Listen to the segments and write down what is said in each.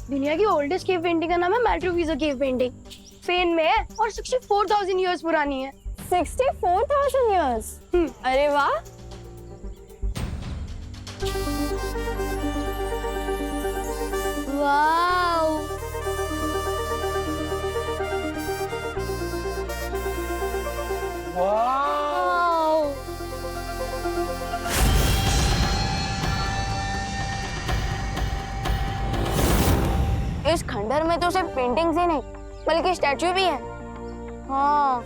दुनिया की oldest cave painting का नाम है मैट्रोवीजो केव पेंटिंग। स्पेन में है और 64,000 इयर्स पुरानी है। 64,000 इयर्स। अरे वाह। वाओ। वाह। इस खंडर में तो सिर्फ पेंटिंग्स ही नहीं बल्कि स्टैचू भी है। हाँ।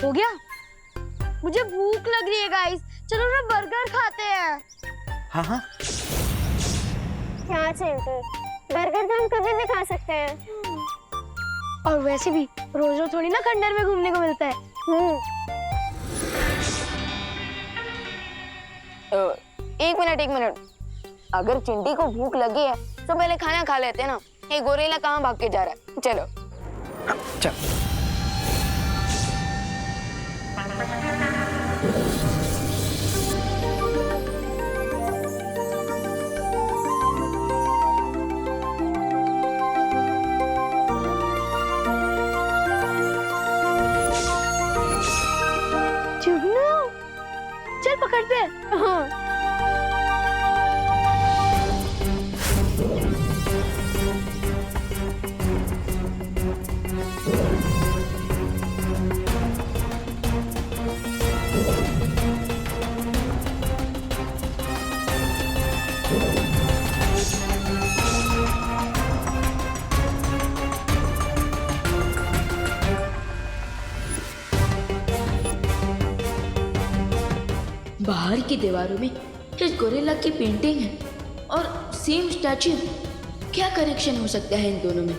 हो गया? मुझे भूख लग रही है गाइस, चलो ना बर्गर खाते हैं। हाँ हाँ। क्या चिंटू, बर्गर तो हम कभी भी खा सकते हैं। और वैसे भी रोज रोज थोड़ी ना खंडर में घूमने को मिलता है। एक मिनट। अगर चिंटी को भूख लगी है तो पहले खाना खा लेते हैं ना। ये गोरेला कहाँ भाग के जा रहा है? चलो। चल। जुगनू, चल पकड़ते हैं। हाँ। बाहर की दीवारों में इस गोरिल्ला की पेंटिंग है और सेम स्टैचू। क्या कनेक्शन हो सकता है इन दोनों में?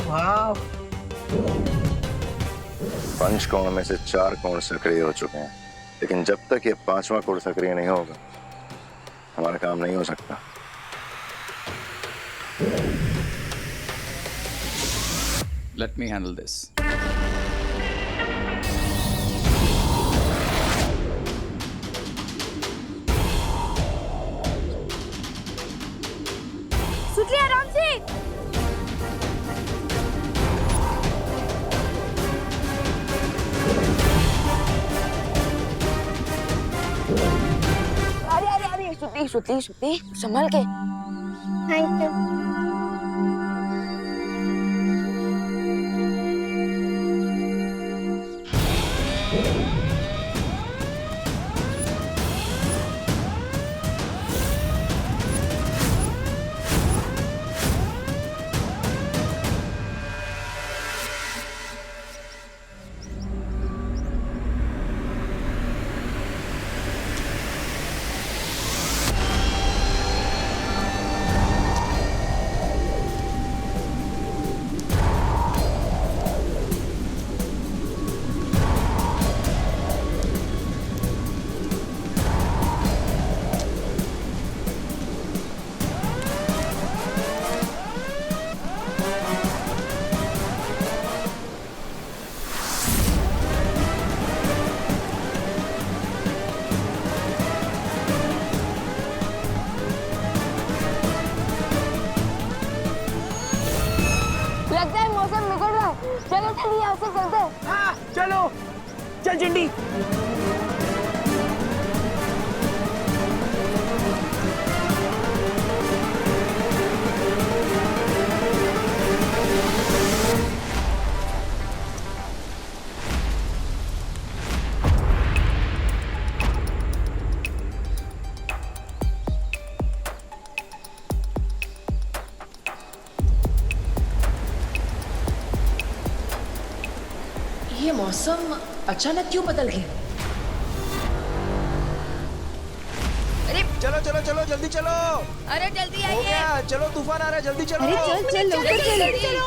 वाह। 5 कोण में से 4 कोण सक्रिय हो चुके हैं, लेकिन जब तक ये 5वां कोण सक्रिय नहीं होगा हमारा काम नहीं हो सकता। Let me handle this. सुतली आराम से। अरे सुती संभल के। Thank you. चलो चलिए यहाँ से चलते हैं। हाँ चलो, चल चिंटी। ये मौसम अचानक क्यों बदल गया? अरे चलो चलो चलो जल्दी चलो। अरे जल्दी हो आइए। गया, चलो तूफान आ रहा है, जल्दी चलो। अरे चल चल लोकर चलो।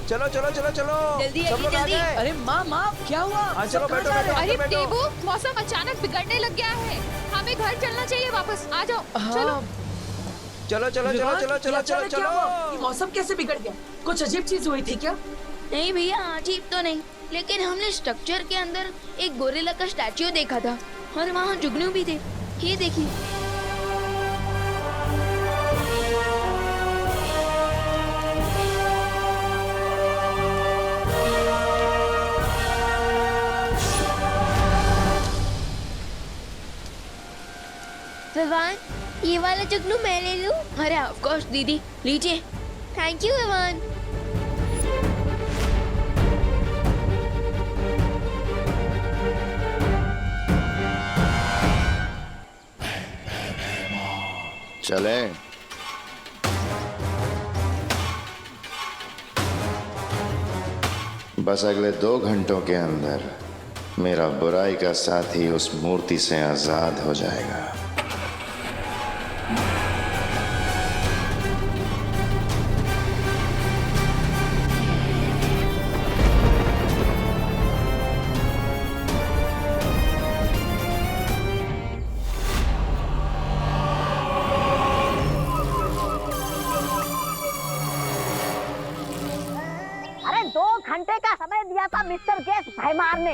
चलो चलो चलो चलो। जल्दी सब लोग आ जल्दी। गए। अरे माँ क्या हुआ? हाँ चलो बैठो बैठो अरे बैठो। टेबू, मौसम अचानक बिगड़ने लग गया है। हमें घर चलना चाहिए वापस। आ जाओ। चलो। चलो चलो चलो चलो चलो चलो चलो। ये मौसम कैसे बिगड़ गया? कुछ अजीब चीज हुई थी क्या? नहीं भैया, अजीब तो नहीं, लेकिन हमने स्ट्रक्चर के अंदर एक गोरिल्ला का स्टैच्यू देखा था और वहाँ जुगनू भी थे। ये देखिए। विवान, ये वाला जुगनू मैं ले लूं? अरे ऑफ कोर्स दीदी, लीजिए। Thank you Vivaan. चलें। बस अगले 2 घंटों के अंदर मेरा बुराई का साथी उस मूर्ति से आजाद हो जाएगा। अरे 2 घंटे का समय दिया था मिस्टर गेस भाईमार ने,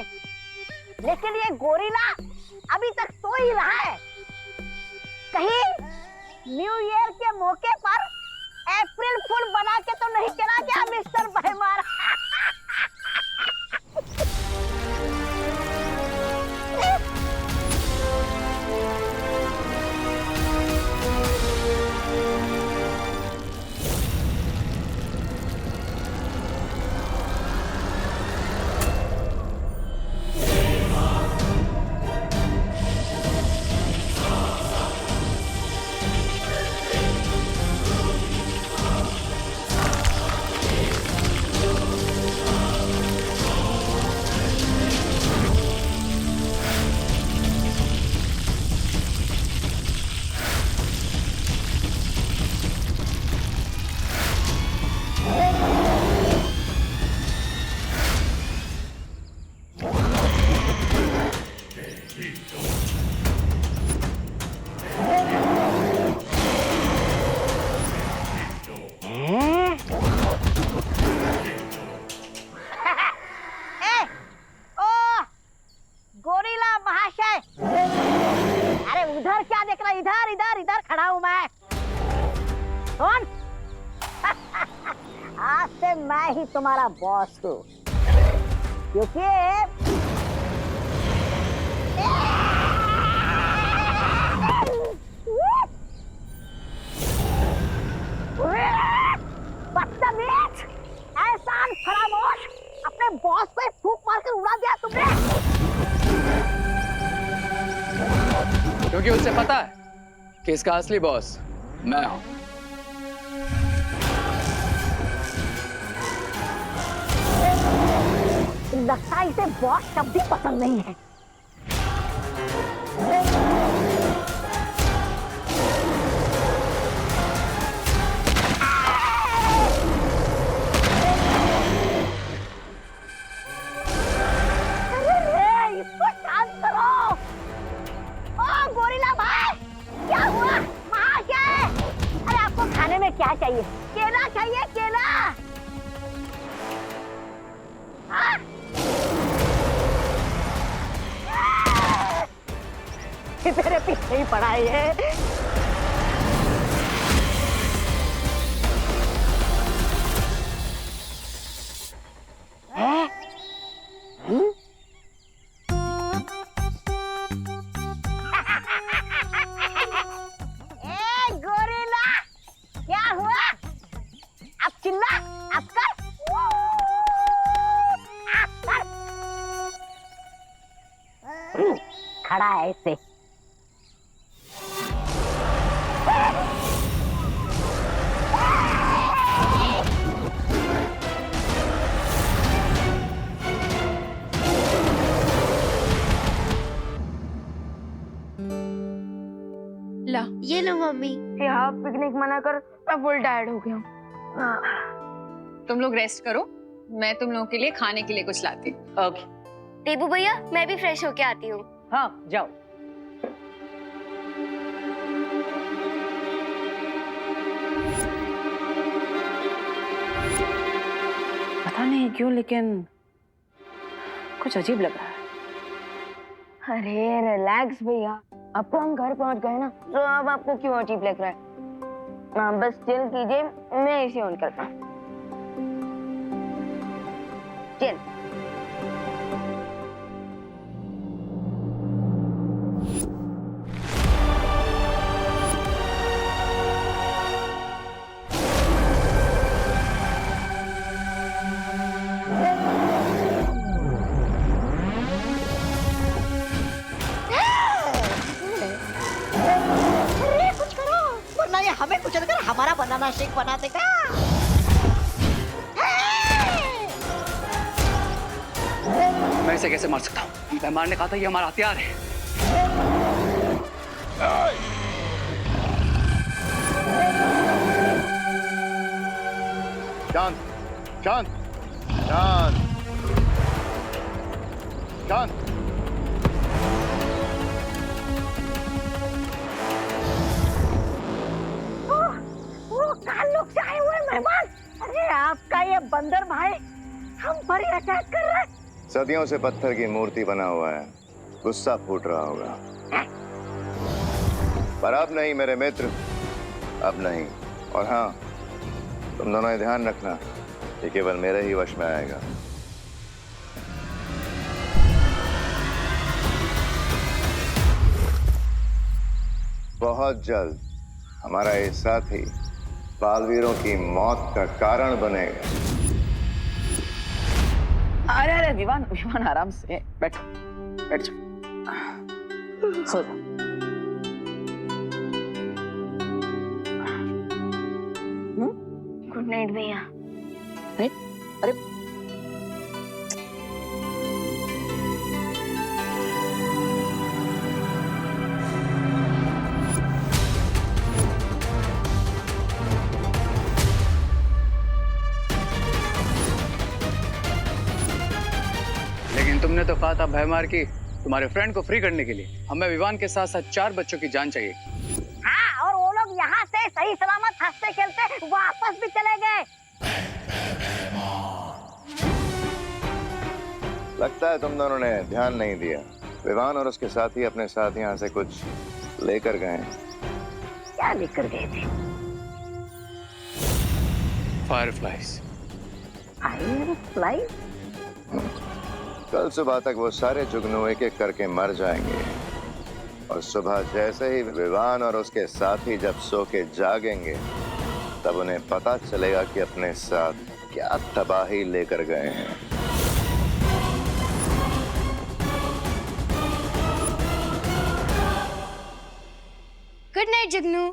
लेकिन ये गोरिल्ला अभी तक सो ही रहा है। कहीं न्यू ईयर के मौके पर अप्रैल फूल बना के तो नहीं चला क्या मिस्टर भाईमार? इधर खड़ा हूँ मैं। कौन? आज से मैं ही तुम्हारा बॉस हूँ, क्योंकि बदतमीज, एहसान फरामोश, अपने बॉस को फूंक मारकर उड़ा दिया तुमने। क्योंकि उसे पता है कि इसका असली बॉस मैं हूं। लगता है इसे बॉस शब्द भी पसंद नहीं है। इसको शांत करो। ओ गोरिल्ला भाई, क्या हुआ? वहाँ क्या है? अरे आपको खाने में क्या चाहिए? केला चाहिए, केला? हाँ? तेरे पीछे ही पड़ा है ये। गोरिल्ला, क्या हुआ? अब चिल्ला, अब कर। खड़ा है ऐसे। ला, ये लो मम्मी। यहाँ पिकनिक मना कर, मैं फुल टायर्ड हो गया हूँ। तुम लोग रेस्ट करो, मैं तुम लोगों के लिए खाने के लिए कुछ लाती हूँ। ओके। देबू भैया, मैं भी फ्रेश होके आती हूँ। हाँ, जाओ। पता नहीं क्यों, लेकिन कुछ अजीब लग रहा है। अरे रिलैक्स भैया, अब तो हम घर पहुंच गए ना, तो अब आपको क्यों अजीब लग रहा है? आप बस चिल कीजिए, मैं एसी ऑन करता हूँ। चिल। अरे कुछ करो, वरना ये हमें कुचल कर हमारा बनाना शेक बना देगा। मैं इसे कैसे मार सकता हूँ? मेहमान ने कहा था ये हमारा हथियार है। शांत शांत शांत शांत। वो ताल्लुक से आए हुए मेहमान। अरे आपका ये बंदर भाई हम पर ही अटैक कर रहा है। सदियों से पत्थर की मूर्ति बना हुआ है, गुस्सा फूट रहा होगा। पर अब नहीं मेरे मित्र, अब नहीं। और हाँ, तुम दोनों ये ध्यान रखना, ये केवल मेरे ही वश में आएगा। बहुत जल्द हमारा ये साथी बालवीरों की मौत का कारण बनेगा। अरे अरे विवान विवान, आराम से बैठो, बैठ जाओ, सो जाओ। गुड नाइट भैया। नहीं, अरे लेकिन तुमने तो कहा था भयमार की तुम्हारे फ्रेंड को फ्री करने के लिए हमें विवान के साथ साथ 4 बच्चों की जान चाहिए। हाँ, और वो लोग यहाँ से सही सलामत हंसते खेलते वापस भी चले गए। लगता है तुम दोनों ने ध्यान नहीं दिया। विवान और उसके साथी अपने साथ यहाँ से कुछ लेकर गए। क्या लेकर गए थे? फायरफ्लाइज। फायरफ्लाई? कल सुबह तक वो सारे जुगनू एक एक करके मर जाएंगे, और सुबह जैसे ही विवान और उसके साथी जब सो के जागेंगे, तब उन्हें पता चलेगा कि अपने साथ क्या तबाही लेकर गए हैं। गुड नाइट जुगनू।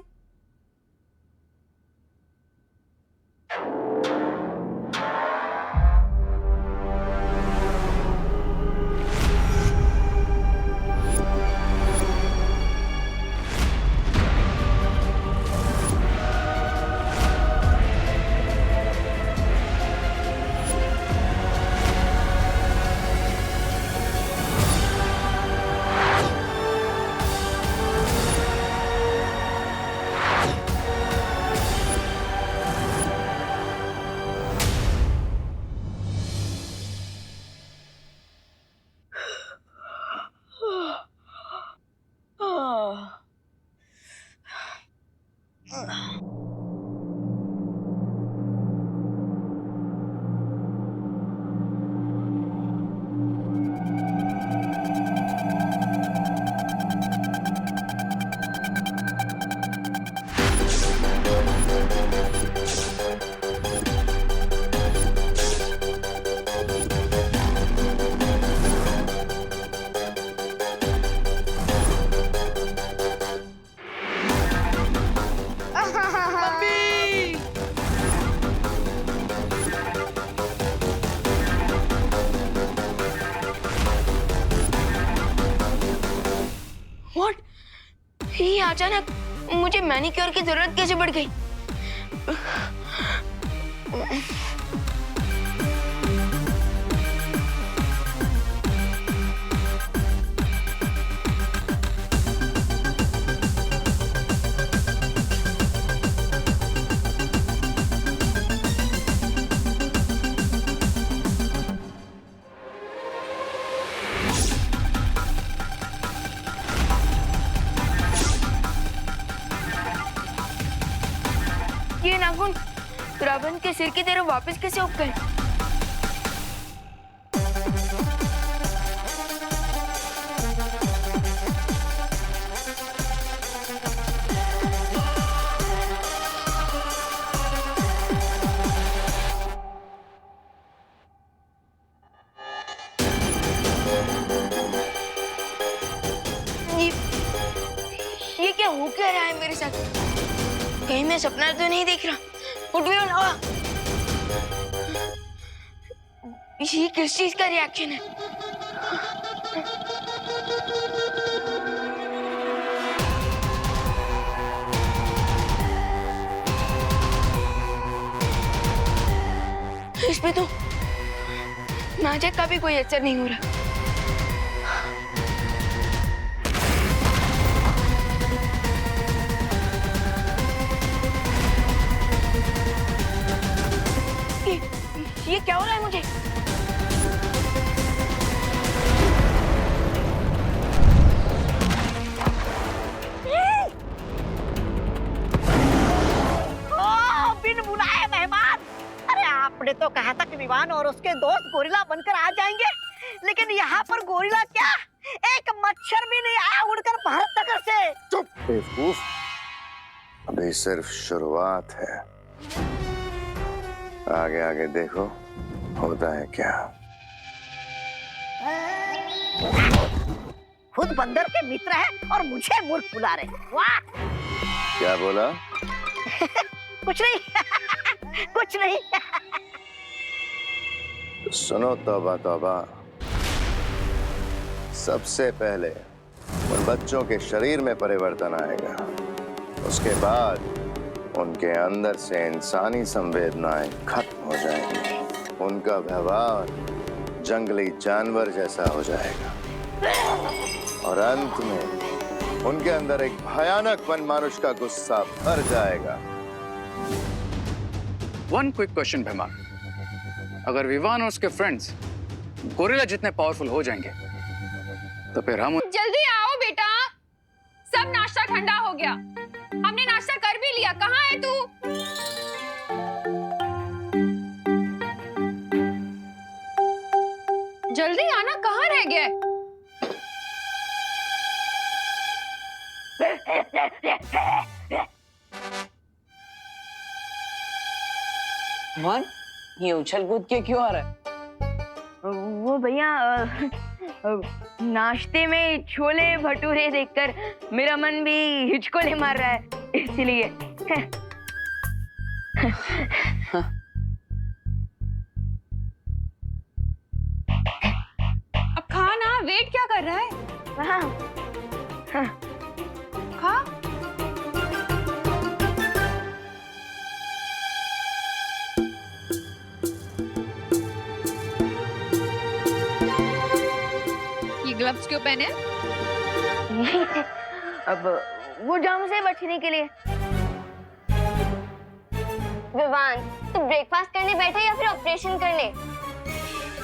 ये अचानक मुझे मैनिक्योर की जरूरत कैसे पड़ गई? ये नाखून रावण के सिर की तरह वापस कैसे उग गए? ये क्या हो क्या रहा है मेरे साथ? कहीं मैं सपना तो नहीं देख रहा? उठ भी ना। ये किस चीज का रिएक्शन है? इस पे तो नाजक का भी कोई असर नहीं हो रहा। ये क्या हो रहा है मुझे? बिन बुलाए मेहमान। अरे आपने तो कहा था कि विवान और उसके दोस्त गोरिल्ला बनकर आ जाएंगे, लेकिन यहाँ पर गोरिल्ला क्या, एक मच्छर भी नहीं आया उड़कर भारत नगर से। चुप बेवकूफ, अभी सिर्फ शुरुआत है। आगे आगे देखो होता है क्या। खुद बंदर के मित्र है और मुझे मूर्ख बुला रहे। वाह! क्या बोला? कुछ नहीं कुछ नहीं। सुनो तौबा तौबा, सबसे पहले उन बच्चों के शरीर में परिवर्तन आएगा, उसके बाद उनके अंदर से इंसानी संवेदनाएं खत्म हो जाएंगी, उनका व्यवहार जंगली जानवर जैसा हो जाएगा और अंत में उनके अंदर एक भयानक वनमानुष का गुस्सा भर जाएगा। वन क्विक क्वेश्चन भैमा, अगर विवान और उसके फ्रेंड्स गोरिल्ला जितने पावरफुल हो जाएंगे तो फिर हम जल्दी आओ बेटा, सब नाश्ता ठंडा हो गया। हमने नाश्ता कर भी लिया। कहाँ है तू? जल्दी आना, कहाँ रह गया? वन, ये उछल कूद के क्यों आ रहा है? वो भैया नाश्ते में छोले भटूरे देखकर मेरा मन भी हिचकोले मार रहा है, इसलिए। अब खा ना, वेट क्या कर रहा है? हाँ, हाँ। खा। ये ग्लव्स क्यों पहने? अब वो जर्म से बचने के लिए। विवान, तू ब्रेकफास्ट करने बैठा या फिर ऑपरेशन करने?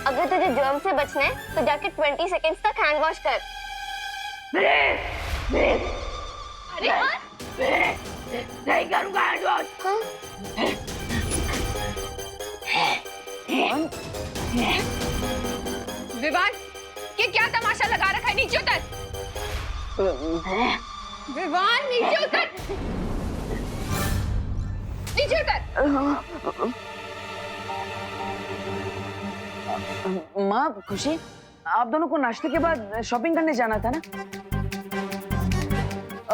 अगर तुझे जर्म से बचना है तो जाके 20 सेकंड्स तक हैंड वॉश कर। अरे हाँ? नहीं करूंगा हैंड वॉश। विवान, ये क्या तमाशा लगा रखा है? नीचे उतर। विवान, नीचे उतर। नीचे उतर। माँ खुशी, आप दोनों को नाश्ते के बाद शॉपिंग करने जाना था ना?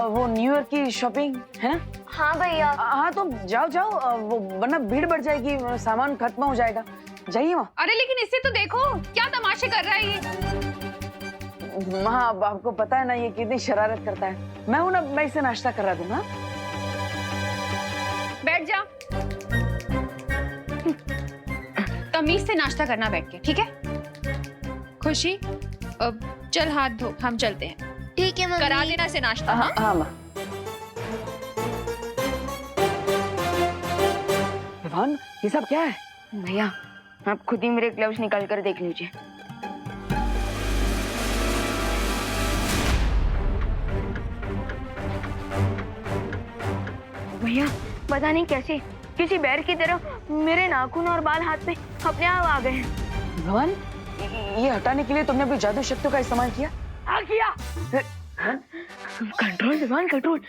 वो न्यू ईयर की शॉपिंग है ना? हाँ भैया। हाँ तो जाओ जाओ, वो वरना भीड़ बढ़ जाएगी, सामान खत्म हो जाएगा। जाइए माँ। अरे लेकिन इससे तो देखो क्या तमाशे कर रहा है ये। माँ अब आपको पता है ना ये कितनी शरारत करता है। मैं हूं ना, मैं इसे नाश्ता करा दूंगा। बैठ जा। तमीज से नाश्ता करना बैठ के, ठीक है? खुशी, अब चल हाथ धो, हम चलते हैं। ठीक है मम्मी। करा देना से नाश्ता। हाँ हाँ माँ। विवान, ये सब क्या है? भैया आप खुद ही मेरे ग्लव्स निकाल कर देख लीजिए। भैया पता नहीं कैसे किसी बैर की तरह मेरे नाखून और बाल हाथ में अपने आप आ गए। विवान, ये हटाने के लिए तुमने अपनी जादू शक्तियों का इस्तेमाल किया? हाँ किया। Control Vivaan, control.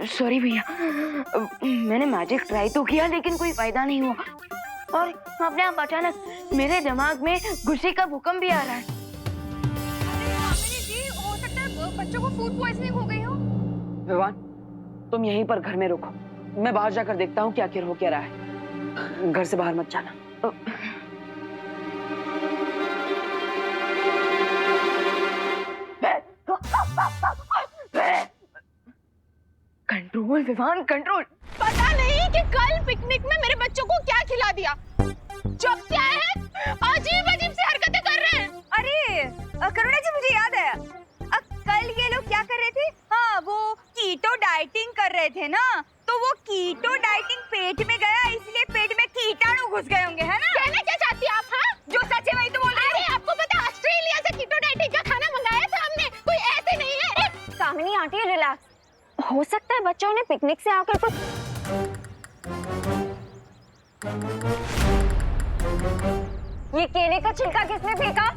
सॉरी भैया, मैंने मैजिक ट्राई तो किया लेकिन कोई फायदा नहीं हुआ और अपने आप अचानक मेरे दिमाग में गुस्से का भूकंप भी आ रहा है। जी, हो सकता है बच्चों को फूड पॉइजनिंग हो गई हो। विवान, तुम यहीं पर घर में रुको, मैं बाहर जाकर देखता हूँ क्या हो क्या रहा है। घर से बाहर मत जाना। Control Vivaan, control. पता नहीं कि कल पिकनिक में मेरे बच्चों को क्या खिला दिया। जब से आए हैं अजीब अजीब सी हरकतें कर रहे हैं। अरे करुणा जी, मुझे याद है कल ये लोग क्या कर रहे थे? हाँ, वो कीटो डाइटिंग कर रहे थे ना, तो वो कीटो डाइटिंग पेट में गया, इसलिए पेट में कीटाणु घुस गए होंगे, है ना? कहना क्या चाहती हैं आप? हाँ, जो सच है वही तो बोल रही हूँ। अरे आपको पता है ऑस्ट्रेलिया से कीटो डाइटिंग का खाना मंगाया था हमने, कोई ऐसे नहीं है। कामिनी आंटी रिलैक्स, हो सकता है बच्चों ने पिकनिक से आकर कुछ। ये केले का छिलका किसने फेंका?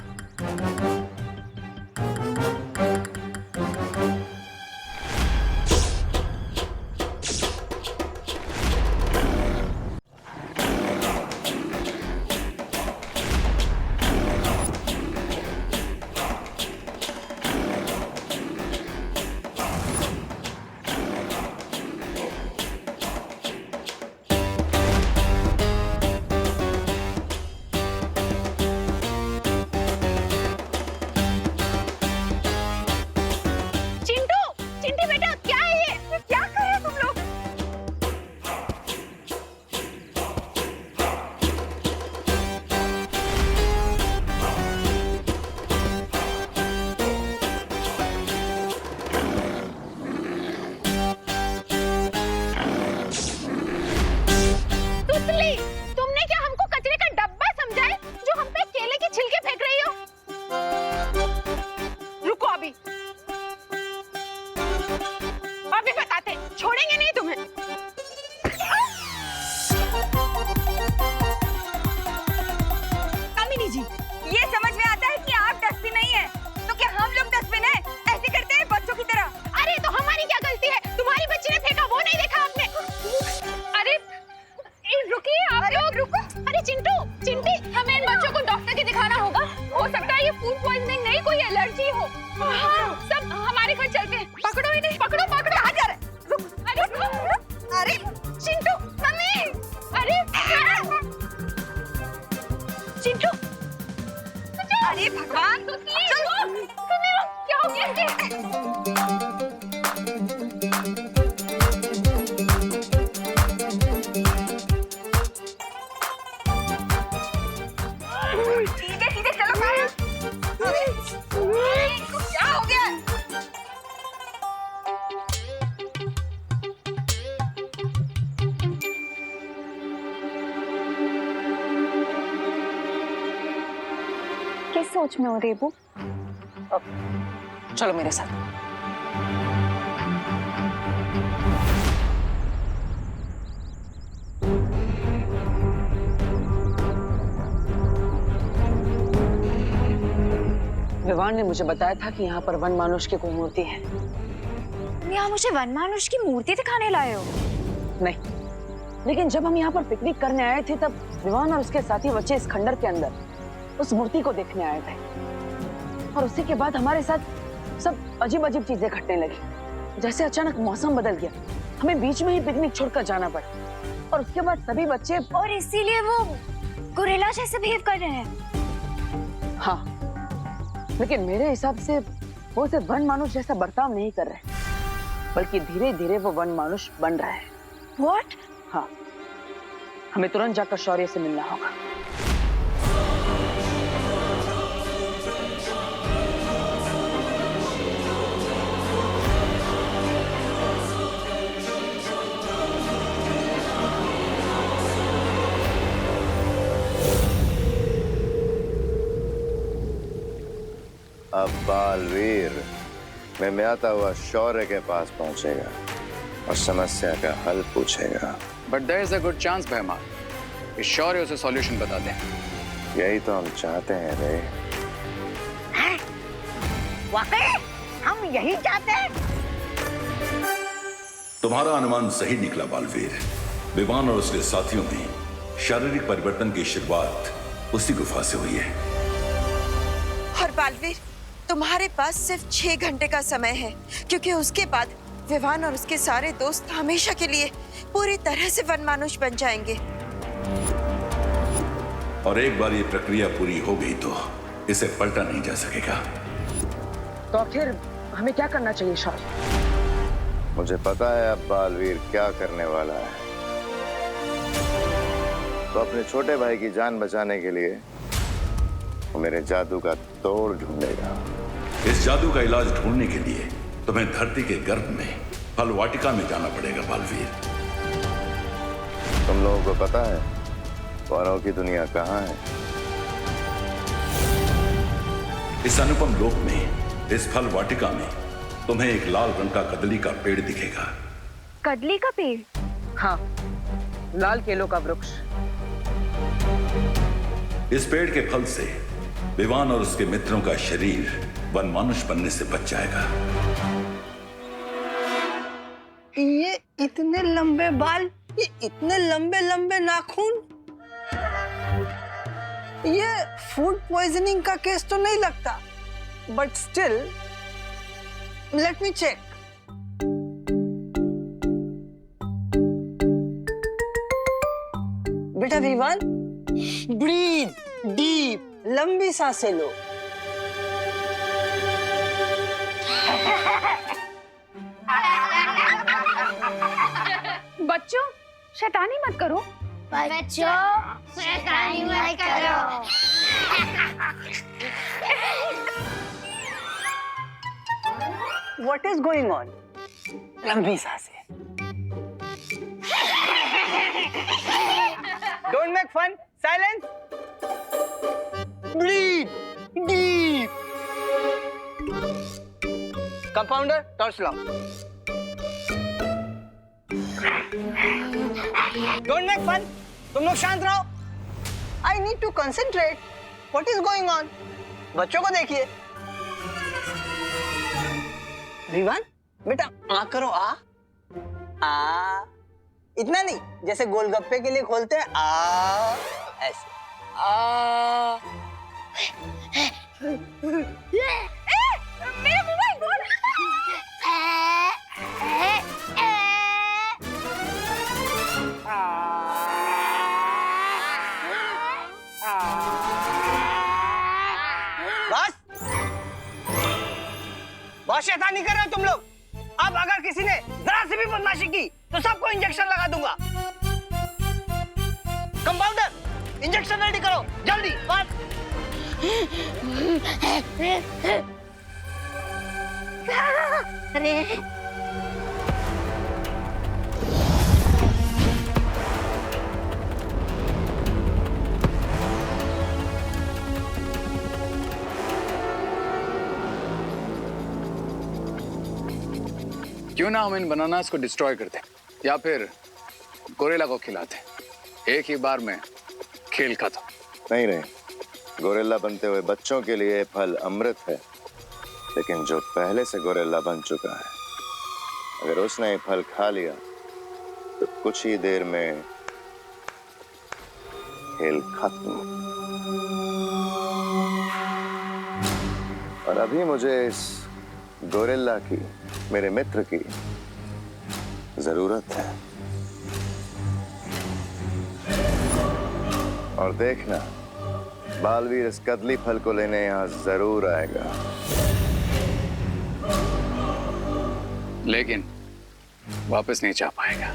किस सोच में हो रेबू? चलो मेरे साथ। विवान ने मुझे बताया था कि यहाँ पर वन मानुष की कोई मूर्ति है। यहाँ मुझे वन मानुष की मूर्ति दिखाने लाए हो? नहीं, लेकिन जब हम यहाँ पर पिकनिक करने आए थे तब विवान और उसके साथी बच्चे इस खंडर के अंदर उस मूर्ति को देखने आए थे और उसी के बाद हमारे साथ सब अजीब अजीब चीजें घटने लगी। जैसे अचानक मौसम बदल गया, हमें बीच में ही पिकनिक छोड़कर जाना पड़ा और उसके बाद सभी बच्चे। और इसीलिए वो गोरिल्ला जैसे बिहेव कर रहे हैं। हाँ, लेकिन मेरे हिसाब से वो सिर्फ वन मानुष जैसा बर्ताव नहीं कर रहे, बल्कि धीरे धीरे वो वन मानुष बन रहा है। What? हाँ, हमें तुरंत जाकर शौर्य से मिलना होगा। अब बालवीर में आता हुआ शौर्य के पास पहुंचेगा और समस्या का हल पूछेगा। But there is a good chance भैमार, श्योर है उसे सॉल्यूशन बता दें। यही तो हम चाहते हैं रे। वाकई हम यही चाहते हैं। तुम्हारा अनुमान सही निकला बालवीर। विवान और उसके साथियों में शारीरिक परिवर्तन की शुरुआत उसी गुफा से हुई है। और बालवीर, तुम्हारे पास सिर्फ 6 घंटे का समय है, क्योंकि उसके बाद विवान और उसके सारे दोस्त हमेशा के लिए पूरी तरह से वनमानुष बन जाएंगे। और एक बार ये प्रक्रिया पूरी हो गई तो इसे पलटा नहीं जा सकेगा। तो आखिर हमें क्या करना चाहिए शौर्य? मुझे पता है अब बालवीर क्या करने वाला है। तो अपने छोटे भाई की जान बचाने के लिए वो मेरे जादू का तोड़ ढूंढेगा। इस जादू का इलाज ढूंढने के लिए तुम्हें धरती के गर्भ में फल वाटिका में जाना पड़ेगा बालवीर। तुम लोगों को पता है वनों की दुनिया कहाँ है? इस अनुपम लोक में, इस फल वाटिका में तुम्हें एक लाल रंग का कदली का पेड़ दिखेगा। कदली का पेड़? हाँ, लाल केलों का वृक्ष। इस पेड़ के फल से विवान और उसके मित्रों का शरीर वनमानुष बनने से बच जाएगा। ये इतने लंबे बाल, ये इतने लंबे लंबे नाखून, ये फूड पॉइजनिंग का केस तो नहीं लगता, but still let me check. बेटा विवान, ब्रीथ डीप, लंबी सांसें लो। बच्चों, शैतानी मत करो। बच्चों, शैतानी मत करो। What is going on? लंबी सांसें। Don't make fun. Silence. Breathe deep. Compounder, torch लाओ। Don't make fun. तुम लोग शांत रहो। I need to concentrate. What is going on? बच्चों को देखिए। विवान, बेटा आ करो, आ आ। इतना नहीं, जैसे गोलगप्पे के लिए खोलते हैं आ, ऐसे आ। मेरा मोबाइल बोल। बस बहुत शैतानी कर रहे हो तुम लोग। अब अगर किसी ने जरा सी भी बदमाशी की तो सबको इंजेक्शन लगा दूंगा। कंपाउंडर, इंजेक्शन रेडी करो जल्दी। बस अरे क्यों ना हम इन बनानास को डिस्ट्रॉय करते या फिर गोरिल्ला को खिलाते। एक ही बार में खेल खत्म। नहीं रे, गोरिल्ला बनते हुए बच्चों के लिए फल अमृत है, लेकिन जो पहले से गोरिल्ला बन चुका है, अगर उसने ये फल खा लिया तो कुछ ही देर में खेल खत्म। और अभी मुझे इस गोरिल्ला की, मेरे मित्र की जरूरत है। और देखना, बालवीर इस कदली फल को लेने यहां जरूर आएगा। लेकिन वापस नहीं जा पाएगा।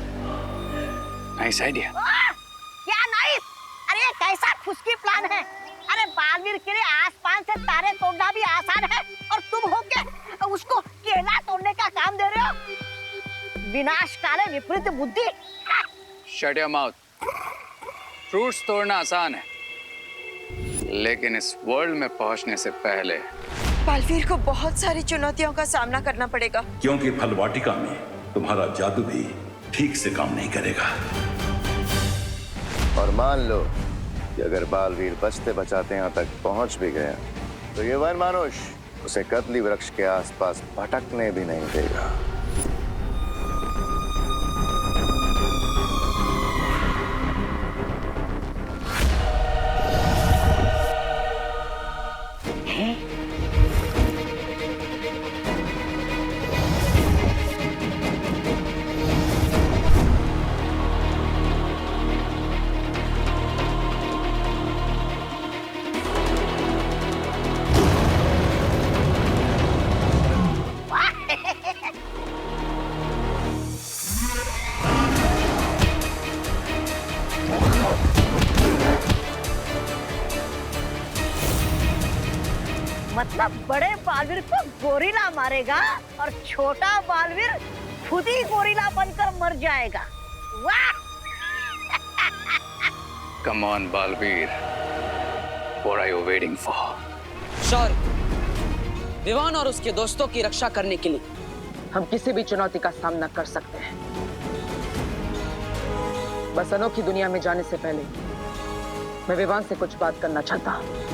Nice idea. क्या नाइस? अरे कैसा खुशकी प्लान है। अरे बालवीर के लिए आसमान से तारे तोड़ना भी आसान है, और तुम होके उसको केला तोड़ने का काम दे रहे हो। विनाशकारी विपरीत बुद्धि। Shut your mouth. फ्रूट्स तोड़ना आसान है, लेकिन इस वर्ल्ड में पहुंचने से पहले बालवीर को बहुत सारी चुनौतियों का सामना करना पड़ेगा। क्योंकि फल वाटिका में तुम्हारा जादू भी ठीक से काम नहीं करेगा। और मान लो कि अगर बालवीर बचते बचाते यहाँ तक पहुंच भी गया तो ये वन मानुष उसे कदली वृक्ष के आसपास भटकने भी नहीं देगा। मतलब बड़े बालवीर को गोरिल्ला मारेगा और छोटा बालवीर खुद ही गोरिल्ला बनकर मर जाएगा। वाह! Come on, Baalveer. What are you waiting for? शौर्य, विवान और उसके दोस्तों की रक्षा करने के लिए हम किसी भी चुनौती का सामना कर सकते हैं। बस अनोखी दुनिया में जाने से पहले मैं विवान से कुछ बात करना चाहता हूँ।